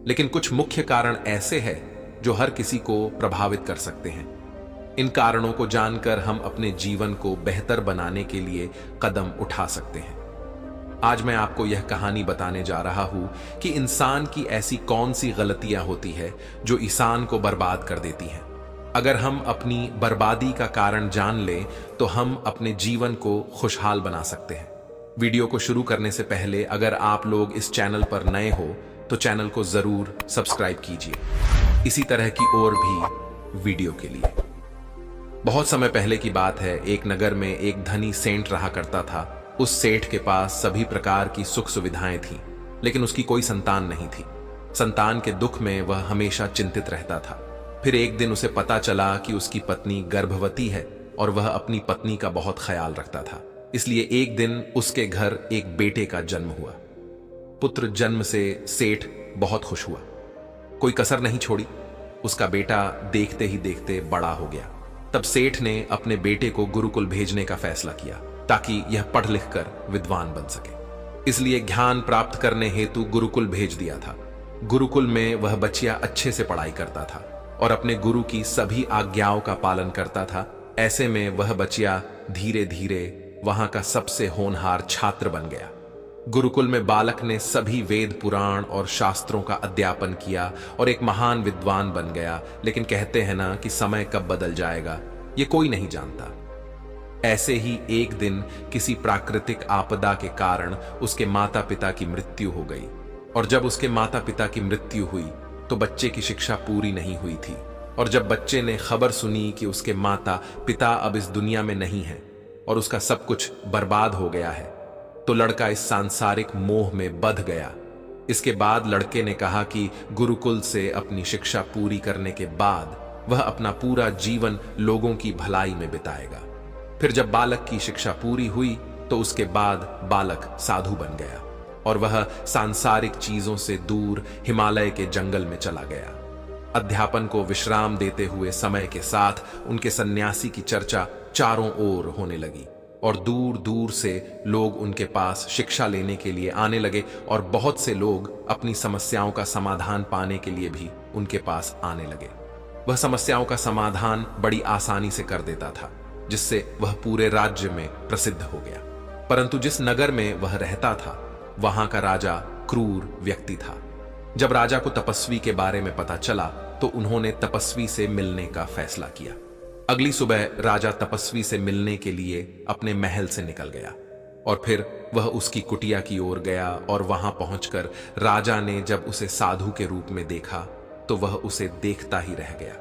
लेकिन कुछ मुख्य कारण ऐसे हैं जो हर किसी को प्रभावित कर सकते हैं। इन कारणों को जानकर हम अपने जीवन को बेहतर बनाने के लिए कदम उठा सकते हैं। आज मैं आपको यह कहानी बताने जा रहा हूं कि इंसान की ऐसी कौन सी गलतियां होती है जो इंसान को बर्बाद कर देती हैं। अगर हम अपनी बर्बादी का कारण जान लें तो हम अपने जीवन को खुशहाल बना सकते हैं। वीडियो को शुरू करने से पहले अगर आप लोग इस चैनल पर नए हो तो चैनल को जरूर सब्सक्राइब कीजिए, इसी तरह की और भी वीडियो के लिए। बहुत समय पहले की बात है, एक नगर में एक धनी सेठ रहा करता था। उस सेठ के पास सभी प्रकार की सुख सुविधाएं थीं, लेकिन उसकी कोई संतान नहीं थी। संतान के दुख में वह हमेशा चिंतित रहता था। फिर एक दिन उसे पता चला कि उसकी पत्नी गर्भवती है और वह अपनी पत्नी का बहुत ख्याल रखता था। इसलिए एक दिन उसके घर एक बेटे का जन्म हुआ। पुत्र जन्म से सेठ बहुत खुश हुआ, कोई कसर नहीं छोड़ी। उसका बेटा देखते ही देखते बड़ा हो गया। तब सेठ ने अपने बेटे को गुरुकुल भेजने का फैसला किया ताकि यह पढ़ लिख कर विद्वान बन सके। इसलिए ज्ञान प्राप्त करने हेतु गुरुकुल भेज दिया था। गुरुकुल में वह बच्चिया अच्छे से पढ़ाई करता था और अपने गुरु की सभी आज्ञाओं का पालन करता था। ऐसे में वह बच्चिया धीरे धीरे वहां का सबसे होनहार छात्र बन गया। गुरुकुल में बालक ने सभी वेद पुराण और शास्त्रों का अध्यापन किया और एक महान विद्वान बन गया। लेकिन कहते हैं ना कि समय कब बदल जाएगा ये कोई नहीं जानता। ऐसे ही एक दिन किसी प्राकृतिक आपदा के कारण उसके माता पिता की मृत्यु हो गई। और जब उसके माता पिता की मृत्यु हुई तो बच्चे की शिक्षा पूरी नहीं हुई थी। और जब बच्चे ने खबर सुनी कि उसके माता पिता अब इस दुनिया में नहीं है और उसका सब कुछ बर्बाद हो गया है, तो लड़का इस सांसारिक मोह में बंध गया। इसके बाद लड़के ने कहा कि गुरुकुल से अपनी शिक्षा पूरी करने के बाद वह अपना पूरा जीवन लोगों की भलाई में बिताएगा। फिर जब बालक की शिक्षा पूरी हुई तो उसके बाद बालक साधु बन गया और वह सांसारिक चीजों से दूर हिमालय के जंगल में चला गया। अध्यापन को विश्राम देते हुए समय के साथ उनके सन्यासी की चर्चा चारों ओर होने लगी और दूर दूर से लोग उनके पास शिक्षा लेने के लिए आने लगे और बहुत से लोग अपनी समस्याओं का समाधान पाने के लिए भी उनके पास आने लगे। वह समस्याओं का समाधान बड़ी आसानी से कर देता था, जिससे वह पूरे राज्य में प्रसिद्ध हो गया। परंतु जिस नगर में वह रहता था वहां का राजा क्रूर व्यक्ति था। जब राजा को तपस्वी के बारे में पता चला तो उन्होंने तपस्वी से मिलने का फैसला किया। अगली सुबह राजा तपस्वी से मिलने के लिए अपने महल से निकल गया और फिर वह उसकी कुटिया की ओर गया। और वहां पहुंचकर राजा ने जब उसे साधु के रूप में देखा तो वह उसे देखता ही रह गया।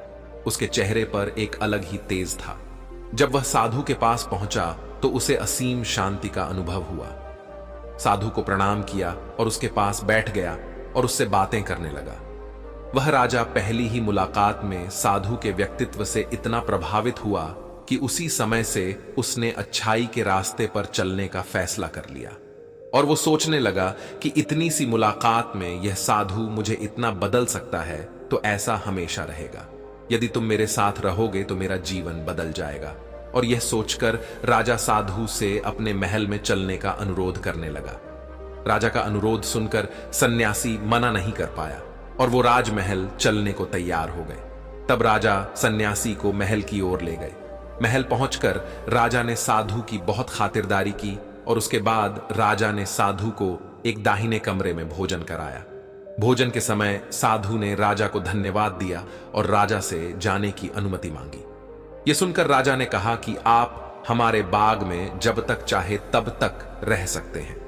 उसके चेहरे पर एक अलग ही तेज था। जब वह साधु के पास पहुंचा तो उसे असीम शांति का अनुभव हुआ। साधु को प्रणाम किया और उसके पास बैठ गया और उससे बातें करने लगा। वह राजा पहली ही मुलाकात में साधु के व्यक्तित्व से इतना प्रभावित हुआ कि उसी समय से उसने अच्छाई के रास्ते पर चलने का फैसला कर लिया। और वो सोचने लगा कि इतनी सी मुलाकात में यह साधु मुझे इतना बदल सकता है तो ऐसा हमेशा रहेगा। यदि तुम मेरे साथ रहोगे तो मेरा जीवन बदल जाएगा। और यह सोचकर राजा साधु से अपने महल में चलने का अनुरोध करने लगा। राजा का अनुरोध सुनकर सन्यासी मना नहीं कर पाया और वो राजमहल चलने को तैयार हो गए। तब राजा सन्यासी को महल की ओर ले गए। महल पहुंचकर राजा ने साधु की बहुत खातिरदारी की और उसके बाद राजा ने साधु को एक दाहिने कमरे में भोजन कराया। भोजन के समय साधु ने राजा को धन्यवाद दिया और राजा से जाने की अनुमति मांगी। यह सुनकर राजा ने कहा कि आप हमारे बाग में जब तक चाहे तब तक रह सकते हैं।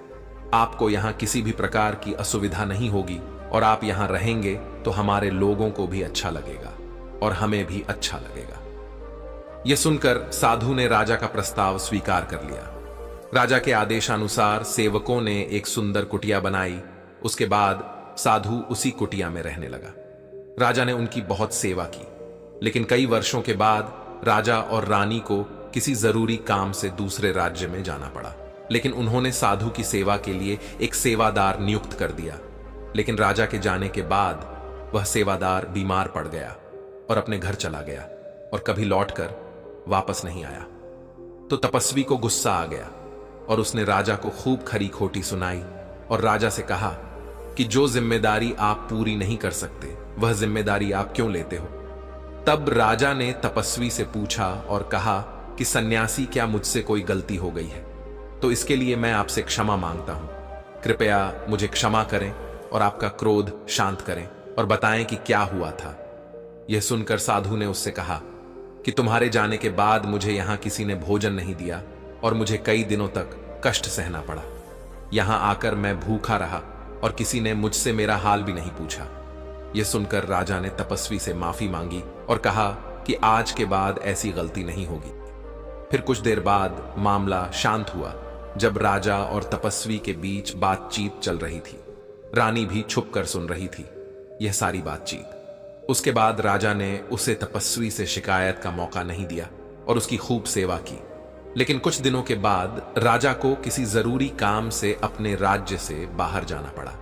आपको यहां किसी भी प्रकार की असुविधा नहीं होगी और आप यहां रहेंगे तो हमारे लोगों को भी अच्छा लगेगा और हमें भी अच्छा लगेगा। यह सुनकर साधु ने राजा का प्रस्ताव स्वीकार कर लिया। राजा के आदेशानुसार सेवकों ने एक सुंदर कुटिया बनाई। उसके बाद साधु उसी कुटिया में रहने लगा। राजा ने उनकी बहुत सेवा की, लेकिन कई वर्षों के बाद राजा और रानी को किसी जरूरी काम से दूसरे राज्य में जाना पड़ा। लेकिन उन्होंने साधु की सेवा के लिए एक सेवादार नियुक्त कर दिया। लेकिन राजा के जाने के बाद वह सेवादार बीमार पड़ गया और अपने घर चला गया और कभी लौटकर वापस नहीं आया। तो तपस्वी को गुस्सा आ गया और उसने राजा को खूब खरी खोटी सुनाई और राजा से कहा कि जो जिम्मेदारी आप पूरी नहीं कर सकते वह जिम्मेदारी आप क्यों लेते हो। तब राजा ने तपस्वी से पूछा और कहा कि सन्यासी, क्या मुझसे कोई गलती हो गई है? तो इसके लिए मैं आपसे क्षमा मांगता हूं। कृपया मुझे क्षमा करें और आपका क्रोध शांत करें और बताएं कि क्या हुआ था। यह सुनकर साधु ने उससे कहा कि तुम्हारे जाने के बाद मुझे यहां किसी ने भोजन नहीं दिया और मुझे कई दिनों तक कष्ट सहना पड़ा। यहां आकर मैं भूखा रहा और किसी ने मुझसे मेरा हाल भी नहीं पूछा। यह सुनकर राजा ने तपस्वी से माफी मांगी और कहा कि आज के बाद ऐसी गलती नहीं होगी। फिर कुछ देर बाद मामला शांत हुआ, जब राजा और तपस्वी के बीच बातचीत चल रही थी। रानी भी छुप कर सुन रही थी यह सारी बातचीत। उसके बाद राजा ने उसे तपस्वी से शिकायत का मौका नहीं दिया और उसकी खूब सेवा की। लेकिन कुछ दिनों के बाद राजा को किसी जरूरी काम से अपने राज्य से बाहर जाना पड़ा।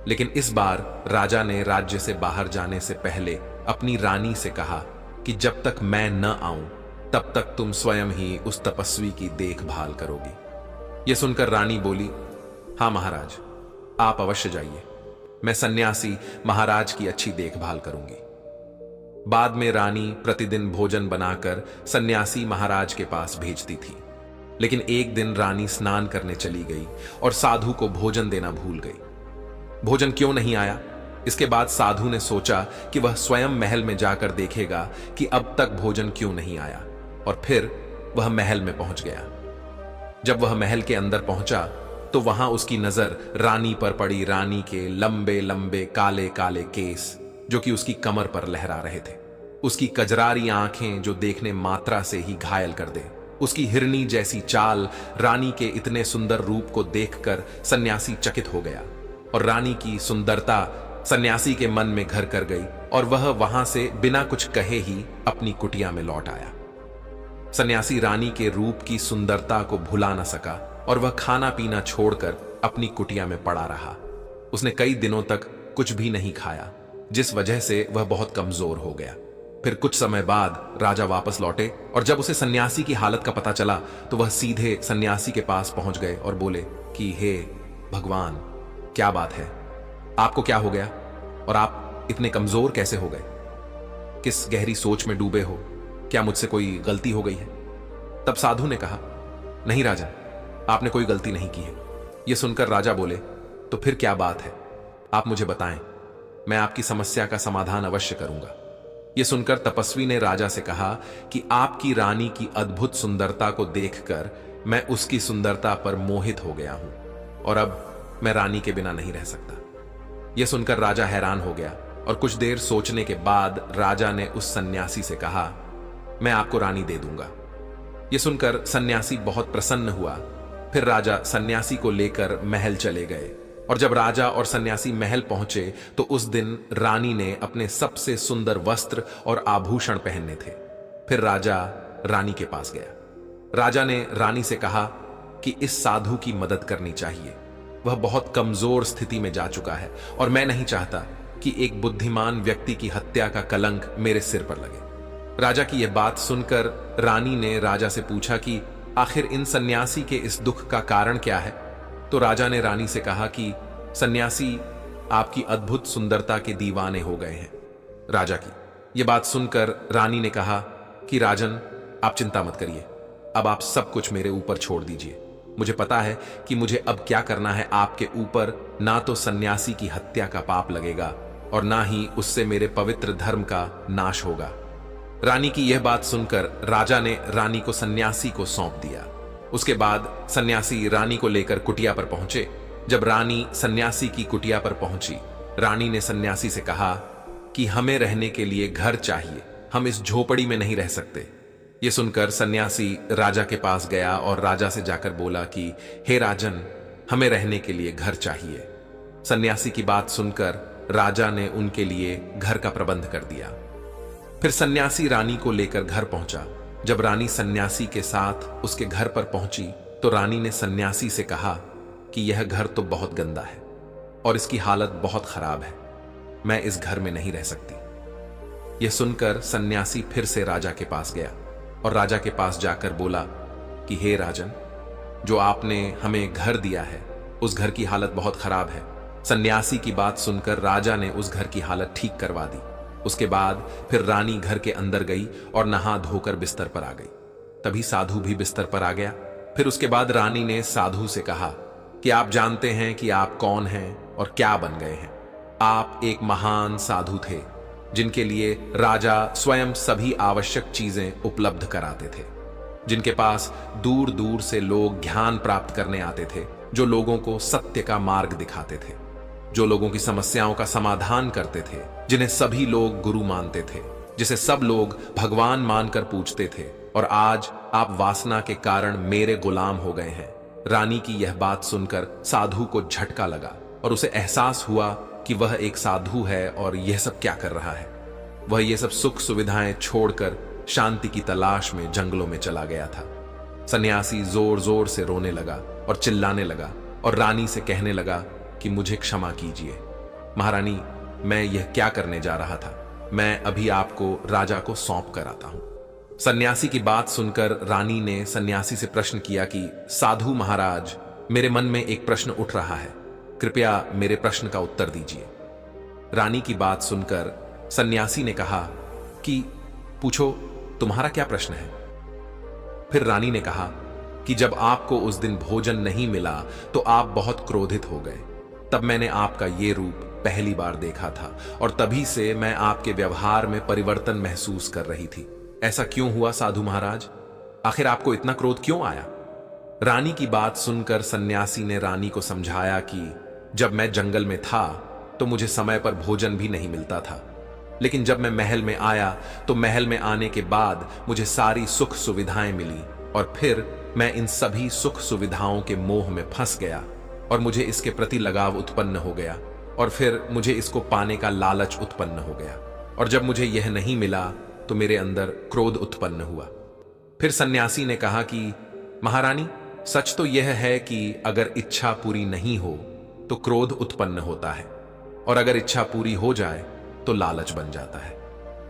लेकिन इस बार राजा ने राज्य से बाहर जाने से पहले अपनी रानी से कहा कि जब तक मैं न आऊं तब तक तुम स्वयं ही उस तपस्वी की देखभाल करोगी। यह सुनकर रानी बोली, हां महाराज, आप अवश्य जाइए, मैं सन्यासी महाराज की अच्छी देखभाल करूंगी। बाद में रानी प्रतिदिन भोजन बनाकर सन्यासी महाराज के पास भेजती थी। लेकिन एक दिन रानी स्नान करने चली गई और साधु को भोजन देना भूल गई। भोजन क्यों नहीं आया? इसके बाद साधु ने सोचा कि वह स्वयं महल में जाकर देखेगा कि अब तक भोजन क्यों नहीं आया, और फिर वह महल में पहुंच गया। जब वह महल के अंदर पहुंचा तो वहां उसकी नजर रानी पर पड़ी। रानी के लंबे लंबे काले काले केस जो कि उसकी कमर पर लहरा रहे थे, उसकी कजरारी आंखें जो देखने मात्रा से ही घायल कर दे, उसकी हिरनी जैसी चाल। रानी के इतने सुंदर रूप को देखकर सन्यासी चकित हो गया और रानी की सुंदरता सन्यासी के मन में घर कर गई और वह वहां से बिना कुछ कहे ही अपनी कुटिया में लौट आया। सन्यासी रानी के रूप की सुंदरता को भुला न सका और वह खाना पीना छोड़कर अपनी कुटिया में पड़ा रहा। उसने कई दिनों तक कुछ भी नहीं खाया, जिस वजह से वह बहुत कमजोर हो गया। फिर कुछ समय बाद राजा वापस लौटे और जब उसे सन्यासी की हालत का पता चला तो वह सीधे सन्यासी के पास पहुंच गए और बोले कि हे भगवान, क्या बात है, आपको क्या हो गया और आप इतने कमजोर कैसे हो गए? किस गहरी सोच में डूबे हो? क्या मुझसे कोई गलती हो गई है? तब साधु ने कहा, नहीं राजन, आपने कोई गलती नहीं की है। यह सुनकर राजा बोले, तो फिर क्या बात है, आप मुझे बताएं, मैं आपकी समस्या का समाधान अवश्य करूंगा। यह सुनकर तपस्वी ने राजा से कहा कि आपकी रानी की अद्भुत सुंदरता को देखकर मैं उसकी सुंदरता पर मोहित हो गया हूं और अब मैं रानी के बिना नहीं रह सकता। यह सुनकर राजा हैरान हो गया और कुछ देर सोचने के बाद राजा ने उस सन्यासी से कहा, मैं आपको रानी दे दूंगा। यह सुनकर सन्यासी बहुत प्रसन्न हुआ। फिर राजा सन्यासी को लेकर महल चले गए और जब राजा और सन्यासी महल पहुंचे तो उस दिन रानी ने अपने सबसे सुंदर वस्त्र और आभूषण पहनने थे। फिर राजा रानी के पास गया। राजा ने रानी से कहा कि इस साधु की मदद करनी चाहिए, वह बहुत कमजोर स्थिति में जा चुका है और मैं नहीं चाहता कि एक बुद्धिमान व्यक्ति की हत्या का कलंक मेरे सिर पर लगे। राजा की यह बात सुनकर रानी ने राजा से पूछा कि आखिर इन सन्यासी के इस दुख का कारण क्या है? तो राजा ने रानी से कहा कि सन्यासी आपकी अद्भुत सुंदरता के दीवाने हो गए हैं। राजा की यह बात सुनकर रानी ने कहा कि राजन, आप चिंता मत करिए, अब आप सब कुछ मेरे ऊपर छोड़ दीजिए। मुझे पता है कि मुझे अब क्या करना है। आपके ऊपर ना तो सन्यासी की हत्या का पाप लगेगा और ना ही उससे मेरे पवित्र धर्म का नाश होगा। रानी की यह बात सुनकर राजा ने रानी को सन्यासी को सौंप दिया। उसके बाद सन्यासी रानी को लेकर कुटिया पर पहुंचे। जब रानी सन्यासी की कुटिया पर पहुंची, रानी ने सन्यासी से कहा कि हमें रहने के लिए घर चाहिए, हम इस झोपड़ी में नहीं रह सकते। यह सुनकर सन्यासी राजा के पास गया और राजा से जाकर बोला कि हे राजन, हमें रहने के लिए घर चाहिए। सन्यासी की बात सुनकर राजा ने उनके लिए घर का प्रबंध कर दिया। फिर सन्यासी रानी को लेकर घर पहुंचा। जब रानी सन्यासी के साथ उसके घर पर पहुंची तो रानी ने सन्यासी से कहा कि यह घर तो बहुत गंदा है और इसकी हालत बहुत खराब है, मैं इस घर में नहीं रह सकती। यह सुनकर सन्यासी फिर से राजा के पास गया और राजा के पास जाकर बोला कि हे राजन, जो आपने हमें घर दिया है उस घर की हालत बहुत खराब है सन्यासी की बात सुनकर राजा ने उस घर की हालत ठीक करवा दी। उसके बाद फिर रानी घर के अंदर गई और नहा धोकर बिस्तर पर आ गई। तभी साधु भी बिस्तर पर आ गया। फिर उसके बाद रानी ने साधु से कहा कि आप जानते हैं कि आप कौन हैं और क्या बन गए हैं। आप एक महान साधु थे जिनके लिए राजा स्वयं सभी आवश्यक चीजें उपलब्ध कराते थे, जिनके पास दूर दूर से लोग ज्ञान प्राप्त करने आते थे, जो लोगों को सत्य का मार्ग दिखाते थे, जो लोगों की समस्याओं का समाधान करते थे, जिन्हें सभी लोग गुरु मानते थे, जिसे सब लोग भगवान मानकर पूजते थे। और आज आप वासना के कारण मेरे गुलाम हो गए हैं। रानी की यह बात सुनकर साधु को झटका लगा और उसे एहसास हुआ कि वह एक साधु है और यह सब क्या कर रहा है। वह यह सब सुख सुविधाएं छोड़कर शांति की तलाश में जंगलों में चला गया था। सन्यासी जोर जोर से रोने लगा और चिल्लाने लगा और रानी से कहने लगा कि मुझे क्षमा कीजिए महारानी, मैं यह क्या करने जा रहा था। मैं अभी आपको राजा को सौंप कर आता हूं। सन्यासी की बात सुनकर रानी ने सन्यासी से प्रश्न किया कि साधु महाराज, मेरे मन में एक प्रश्न उठ रहा है, कृपया मेरे प्रश्न का उत्तर दीजिए। रानी की बात सुनकर सन्यासी ने कहा कि पूछो, तुम्हारा क्या प्रश्न है। फिर रानी ने कहा कि जब आपको उस दिन भोजन नहीं मिला तो आप बहुत क्रोधित हो गए। तब मैंने आपका ये रूप पहली बार देखा था और तभी से मैं आपके व्यवहार में परिवर्तन महसूस कर रही थी। ऐसा क्यों हुआ साधु महाराज? आखिर आपको इतना क्रोध क्यों आया? रानी की बात सुनकर सन्यासी ने रानी को समझाया कि जब मैं जंगल में था तो मुझे समय पर भोजन भी नहीं मिलता था, लेकिन जब मैं महल में आया तो महल में आने के बाद मुझे सारी सुख सुविधाएं मिली और फिर मैं इन सभी सुख सुविधाओं के मोह में फंस गया और मुझे इसके प्रति लगाव उत्पन्न हो गया और फिर मुझे इसको पाने का लालच उत्पन्न हो गया और जब मुझे यह नहीं मिला तो मेरे अंदर क्रोध उत्पन्न हुआ। फिर सन्यासी ने कहा कि महारानी, सच तो यह है कि अगर इच्छा पूरी नहीं हो तो क्रोध उत्पन्न होता है और अगर इच्छा पूरी हो जाए तो लालच बन जाता है।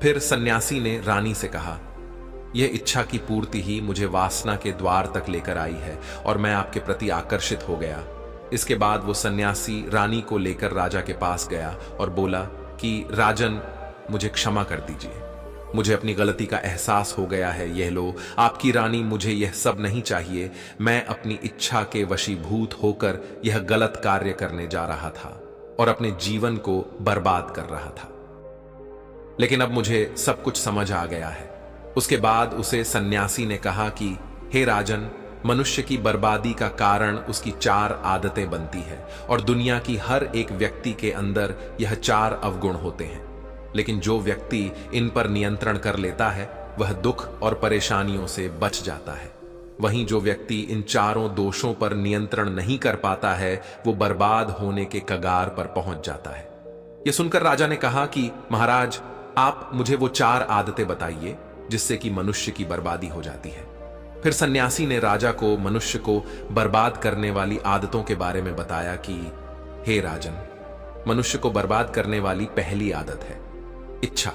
फिर सन्यासी ने रानी से कहा, यह इच्छा की पूर्ति ही मुझे वासना के द्वार तक लेकर आई है और मैं आपके प्रति आकर्षित हो गया। इसके बाद वो सन्यासी रानी को लेकर राजा के पास गया और बोला कि राजन, मुझे क्षमा कर दीजिए, मुझे अपनी गलती का एहसास हो गया है। यह लो आपकी रानी, मुझे यह सब नहीं चाहिए। मैं अपनी इच्छा के वशीभूत होकर यह गलत कार्य करने जा रहा था और अपने जीवन को बर्बाद कर रहा था, लेकिन अब मुझे सब कुछ समझ आ गया है। उसके बाद उसे सन्यासी ने कहा कि हे राजन, मनुष्य की बर्बादी का कारण उसकी 4 आदतें बनती है और दुनिया की हर एक व्यक्ति के अंदर यह 4 अवगुण होते हैं, लेकिन जो व्यक्ति इन पर नियंत्रण कर लेता है वह दुख और परेशानियों से बच जाता है। वहीं जो व्यक्ति इन 4 दोषों पर नियंत्रण नहीं कर पाता है वो बर्बाद होने के कगार पर पहुंच जाता है। यह सुनकर राजा ने कहा कि महाराज, आप मुझे वो 4 आदतें बताइए जिससे कि मनुष्य की बर्बादी हो जाती है। फिर सन्यासी ने राजा को मनुष्य को बर्बाद करने वाली आदतों के बारे में बताया कि हे राजन, मनुष्य को बर्बाद करने वाली पहली आदत है इच्छा,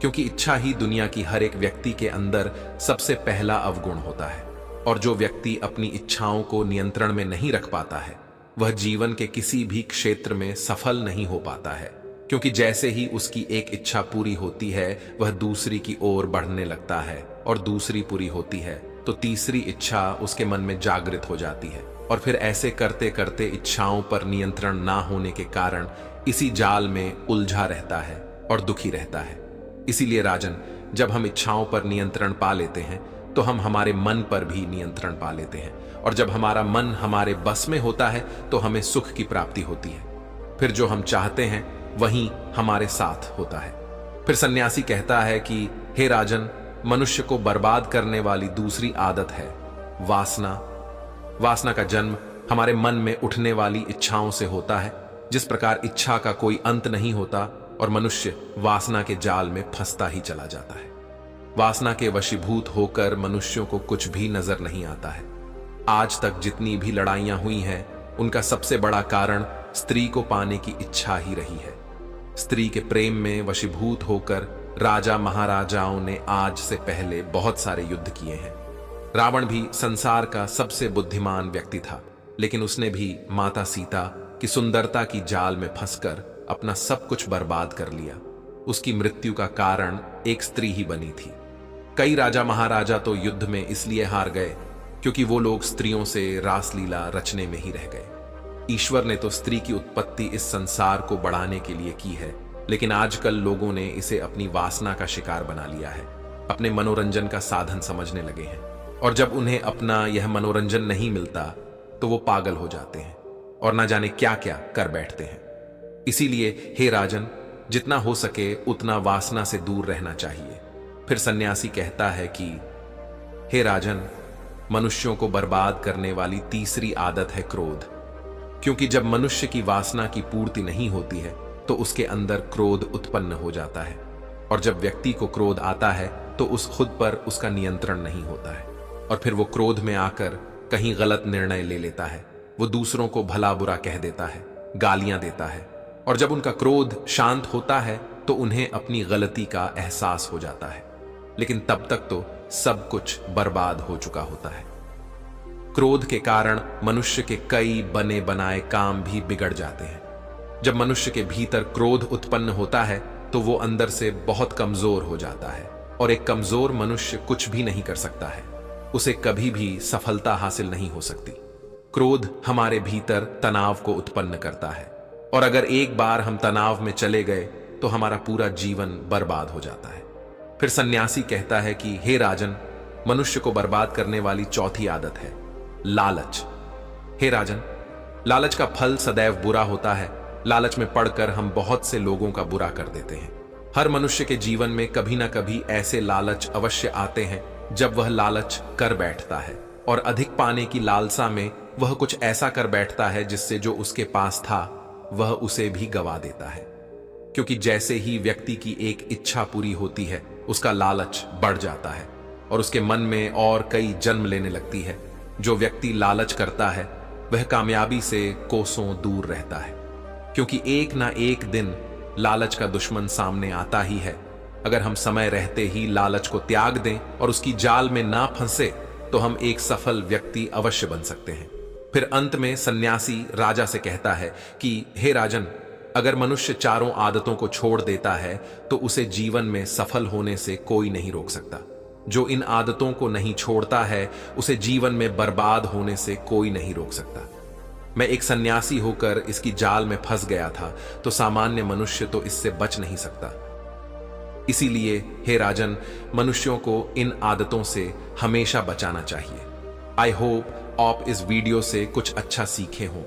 क्योंकि इच्छा ही दुनिया की हर एक व्यक्ति के अंदर सबसे पहला अवगुण होता है और जो व्यक्ति अपनी इच्छाओं को नियंत्रण में नहीं रख पाता है वह जीवन के किसी भी क्षेत्र में सफल नहीं हो पाता है, क्योंकि जैसे ही उसकी एक इच्छा पूरी होती है वह दूसरी की ओर बढ़ने लगता है और दूसरी पूरी होती है तो तीसरी इच्छा उसके मन में जागृत हो जाती है और फिर ऐसे करते करते इच्छाओं पर नियंत्रण ना होने के कारण इसी जाल में उलझा रहता है और दुखी रहता है। इसीलिए राजन, जब हम इच्छाओं पर नियंत्रण पा लेते हैं तो हम हमारे मन पर भी नियंत्रण पा लेते हैं और जब हमारा मन हमारे बस में होता है तो हमें सुख की प्राप्ति होती है। फिर जो हम चाहते हैं वही हमारे साथ होता है। फिर सन्यासी कहता है कि हे राजन, मनुष्य को बर्बाद करने वाली दूसरी आदत है वासना। वासना का जन्म हमारे मन में उठने वाली इच्छाओं से होता है। जिस प्रकार इच्छा का कोई अंत नहीं होता और मनुष्य वासना के जाल में फंसता ही चला जाता है। वासना के वशीभूत होकर मनुष्यों को कुछ भी नजर नहीं आता है। आज तक जितनी भी लड़ाइयां हुई हैं उनका सबसे बड़ा कारण स्त्री को पाने की इच्छा ही रही है। स्त्री के प्रेम में वशीभूत होकर राजा महाराजाओं ने आज से पहले बहुत सारे युद्ध किए हैं। रावण भी संसार का सबसे बुद्धिमान व्यक्ति था, लेकिन उसने भी माता सीता कि सुंदरता की जाल में फंसकर अपना सब कुछ बर्बाद कर लिया। उसकी मृत्यु का कारण एक स्त्री ही बनी थी। कई राजा महाराजा तो युद्ध में इसलिए हार गए क्योंकि वो लोग स्त्रियों से रासलीला रचने में ही रह गए। ईश्वर ने तो स्त्री की उत्पत्ति इस संसार को बढ़ाने के लिए की है, लेकिन आजकल लोगों ने इसे अपनी वासना का शिकार बना लिया है, अपने मनोरंजन का साधन समझने लगे हैं। और जब उन्हें अपना यह मनोरंजन नहीं मिलता तो वो पागल हो जाते हैं और ना जाने क्या क्या कर बैठते हैं। इसीलिए हे राजन, जितना हो सके उतना वासना से दूर रहना चाहिए। फिर सन्यासी कहता है कि हे राजन, मनुष्यों को बर्बाद करने वाली तीसरी आदत है क्रोध। क्योंकि जब मनुष्य की वासना की पूर्ति नहीं होती है तो उसके अंदर क्रोध उत्पन्न हो जाता है, और जब व्यक्ति को क्रोध आता है तो उस खुद पर उसका नियंत्रण नहीं होता है, और फिर वो क्रोध में आकर कहीं गलत निर्णय ले लेता है। वो दूसरों को भला बुरा कह देता है, गालियां देता है, और जब उनका क्रोध शांत होता है तो उन्हें अपनी गलती का एहसास हो जाता है, लेकिन तब तक तो सब कुछ बर्बाद हो चुका होता है। क्रोध के कारण मनुष्य के कई बने बनाए काम भी बिगड़ जाते हैं। जब मनुष्य के भीतर क्रोध उत्पन्न होता है तो वो अंदर से बहुत कमजोर हो जाता है, और एक कमजोर मनुष्य कुछ भी नहीं कर सकता है, उसे कभी भी सफलता हासिल नहीं हो सकती। क्रोध हमारे भीतर तनाव को उत्पन्न करता है, और अगर एक बार हम तनाव में चले गए तो हमारा पूरा जीवन बर्बाद हो जाता है। फिर सन्यासी कहता है कि हे राजन, मनुष्य को बर्बाद करने वाली चौथी आदत है लालच। हे राजन, लालच का फल सदैव बुरा होता है। लालच में पड़कर हम बहुत से लोगों का बुरा कर देते हैं। हर मनुष्य के जीवन में कभी ना कभी ऐसे लालच अवश्य आते हैं जब वह लालच कर बैठता है, और अधिक पाने की लालसा में वह कुछ ऐसा कर बैठता है जिससे जो उसके पास था वह उसे भी गवा देता है। क्योंकि जैसे ही व्यक्ति की एक इच्छा पूरी होती है उसका लालच बढ़ जाता है और उसके मन में और कई जन्म लेने लगती है। जो व्यक्ति लालच करता है वह कामयाबी से कोसों दूर रहता है, क्योंकि एक ना एक दिन लालच का दुश्मन सामने आता ही है। अगर हम समय रहते ही लालच को त्याग दें और उसकी जाल में ना फंसे तो हम एक सफल व्यक्ति अवश्य बन सकते हैं। फिर अंत में सन्यासी राजा से कहता है कि हे राजन, अगर मनुष्य चारों आदतों को छोड़ देता है तो उसे जीवन में सफल होने से कोई नहीं रोक सकता। जो इन आदतों को नहीं छोड़ता है उसे जीवन में बर्बाद होने से कोई नहीं रोक सकता। मैं एक सन्यासी होकर इसकी जाल में फंस गया था, तो सामान्य मनुष्य तो इससे बच नहीं सकता। इसीलिए हे राजन, मनुष्यों को इन आदतों से हमेशा बचाना चाहिए। आई होप आप इस वीडियो से कुछ अच्छा सीखे हों।